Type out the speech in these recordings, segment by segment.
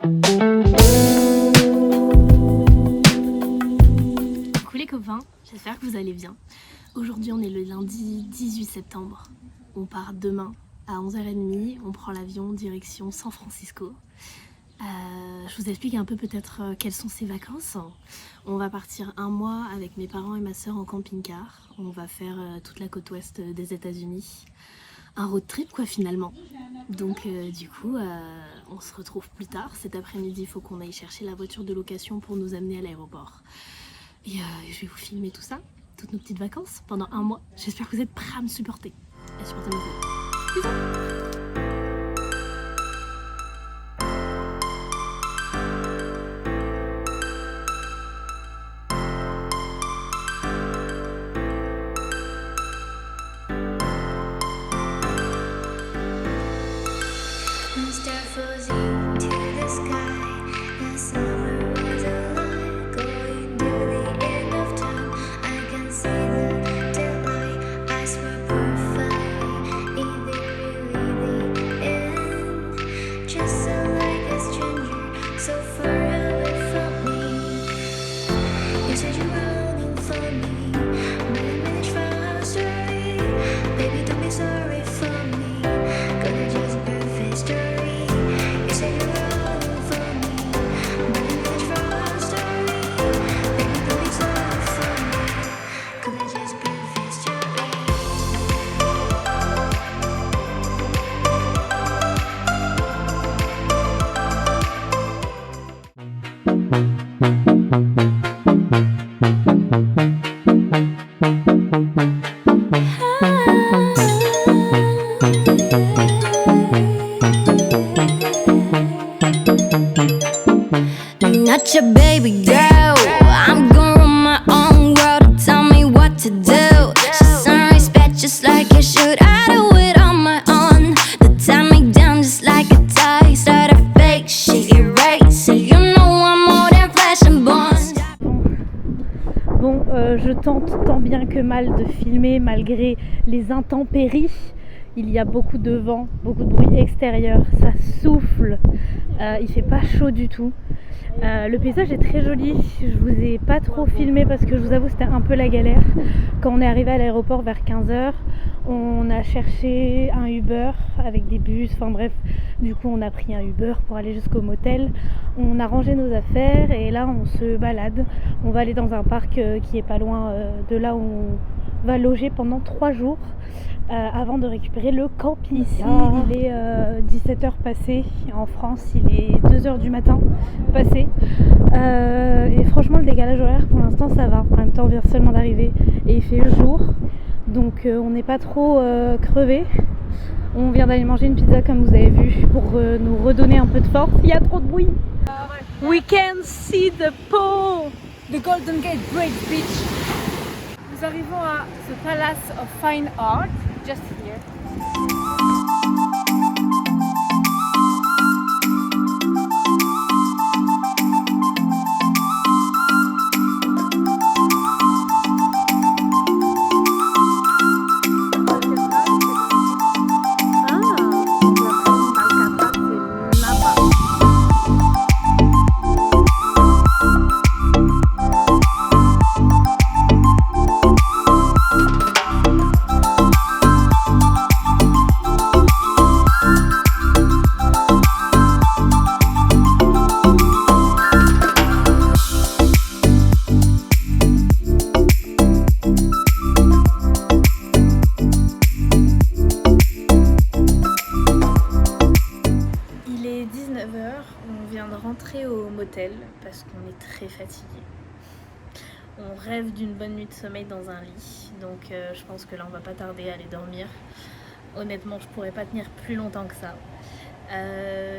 Coucou les copains, j'espère que vous allez bien. Aujourd'hui on est le lundi 18 septembre. On part demain à 11h30, on prend l'avion direction San Francisco. Je vous explique un peu peut-être quelles sont ces vacances. On va partir un mois avec mes parents et ma soeur en camping-car. On va faire toute la côte ouest des États-Unis. Un road trip quoi finalement. Donc du coup on se retrouve plus tard. Cet après-midi il faut qu'on aille chercher la voiture de location pour nous amener à l'aéroport. Et je vais vous filmer tout ça, toutes nos petites vacances pendant un mois. J'espère que vous êtes prêts à me supporter. Et supportez-moi. Bisous. Not your baby girl, I'm gonna run my own world. Tell me what to do. She's on respect just like I should. I do it on my own. They tie me down just like a tie. Start a fake shit, erase it. You know I'm more than flesh and bones. Bon, je tente tant bien que mal de filmer malgré les intempéries. Il y a beaucoup de vent, beaucoup de bruit extérieur, ça souffle, il fait pas chaud du tout. Le paysage est très joli, je vous ai pas trop filmé parce que je vous avoue c'était un peu la galère. Quand on est arrivé à l'aéroport vers 15h, on a cherché un Uber avec des bus, enfin bref, du coup on a pris un Uber pour aller jusqu'au motel. On a rangé nos affaires et là on se balade. On va aller dans un parc qui est pas loin de là où on va loger pendant 3 jours. Avant de récupérer le camping. Ici, il est 17h passé. En France, il est 2h du matin passé. Et franchement, le décalage horaire, pour l'instant, ça va. En même temps, on vient seulement d'arriver et il fait jour. Donc, on n'est pas trop crevé. On vient d'aller manger une pizza, comme vous avez vu, pour nous redonner un peu de force. Il y a trop de bruit. We can see the pole, the Golden Gate Bridge Beach. Nous arrivons à the Palace of Fine Art, just here. Au motel parce qu'on est très fatigué. On rêve d'une bonne nuit de sommeil dans un lit, donc je pense que là on va pas tarder à aller dormir. Honnêtement, je pourrais pas tenir plus longtemps que ça.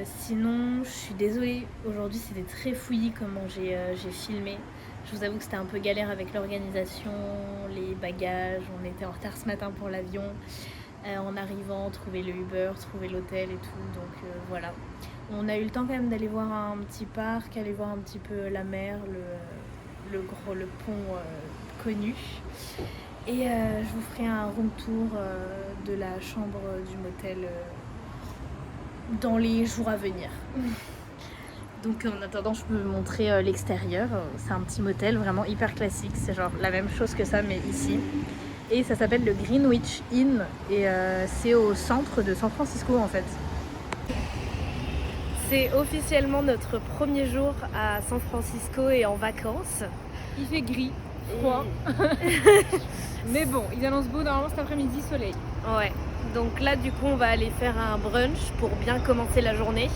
Sinon, je suis désolée, aujourd'hui c'était très fouillis comment j'ai filmé. Je vous avoue que c'était un peu galère avec l'organisation, les bagages, on était en retard ce matin pour l'avion. En arrivant, trouver le Uber, trouver l'hôtel et tout, donc voilà. On a eu le temps quand même d'aller voir un petit parc, aller voir un petit peu la mer, le pont connu. Et je vous ferai un room tour de la chambre du motel dans les jours à venir. Donc en attendant, je peux vous montrer l'extérieur. C'est un petit motel vraiment hyper classique. C'est genre la même chose que ça, mais ici. Et ça s'appelle le Greenwich Inn. Et c'est au centre de San Francisco en fait. C'est officiellement notre premier jour à San Francisco et en vacances. Il fait gris, froid. Mais bon, ils annoncent beau normalement cet après-midi, soleil. Ouais. Donc là, du coup, on va aller faire un brunch pour bien commencer la journée.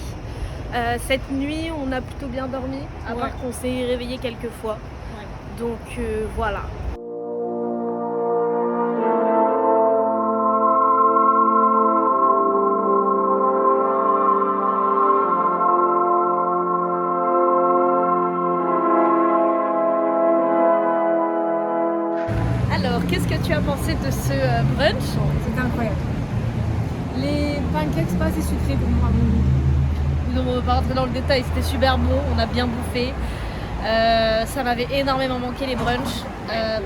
Cette nuit, on a plutôt bien dormi, à part qu'on s'est réveillé quelques fois. Ouais. Donc voilà. Alors, qu'est-ce que tu as pensé de ce brunch? C'était incroyable. Les pancakes pas assez sucrés pour moi. Donc, on va pas rentrer dans le détail, c'était super bon, on a bien bouffé. Ça m'avait énormément manqué les brunchs.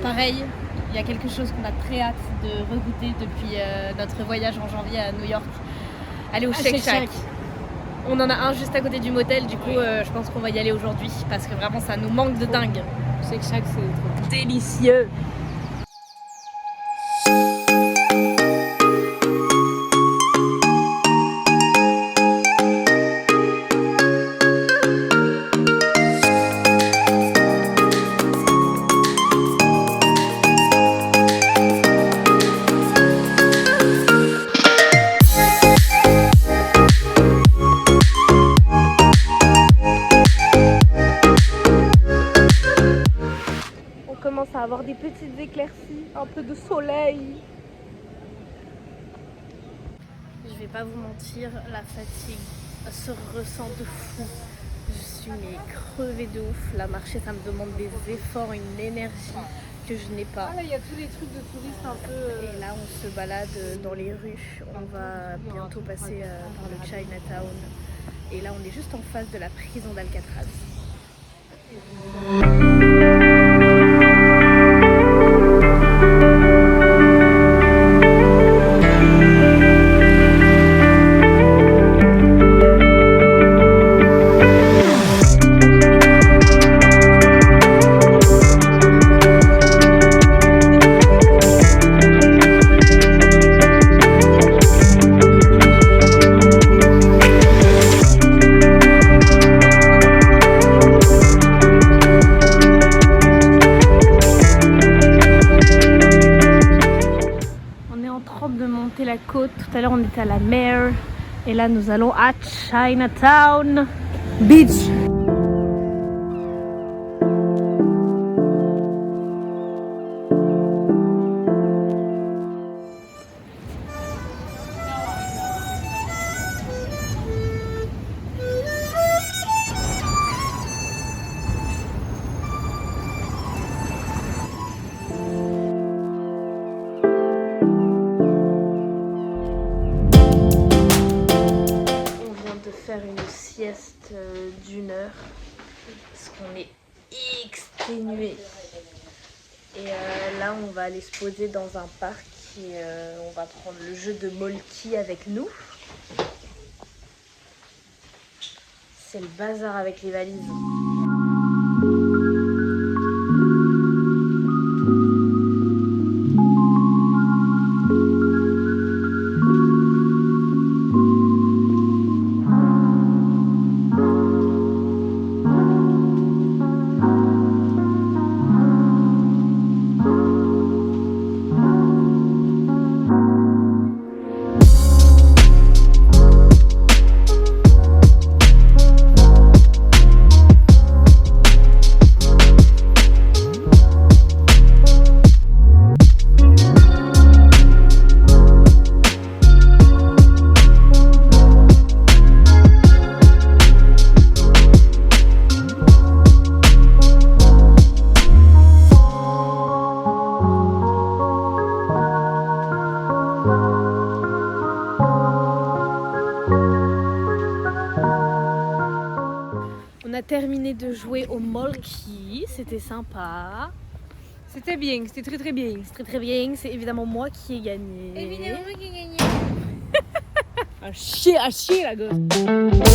Pareil, il y a quelque chose qu'on a très hâte de regoûter depuis notre voyage en janvier à New York. Aller au Shake Shack. On en a un juste à côté du motel, du coup je pense qu'on va y aller aujourd'hui parce que vraiment ça nous manque de dingue. Shake Shack, c'est trop délicieux. À avoir des petites éclaircies, un peu de soleil. Je vais pas vous mentir, la fatigue se ressent de fou. Je suis crevée de ouf. La marché, ça me demande des efforts, une énergie que je n'ai pas. Ah là, il y a tous les trucs de touristes un peu. Et là, on se balade dans les rues. On va bientôt passer par le Chinatown. Et là, on est juste en face de la prison d'Alcatraz. La côte, tout à l'heure on était à la mer et là nous allons à Chinatown Beach. Une sieste d'1 heure parce qu'on est exténué et là on va aller se poser dans un parc et on va prendre le jeu de Molki avec nous. C'est le bazar avec les valises. On a terminé de jouer au Molki, c'était sympa. C'était bien, c'était très très bien. C'était très bien, c'est évidemment moi qui ai gagné. Évidemment moi qui ai gagné. À chier la gosse.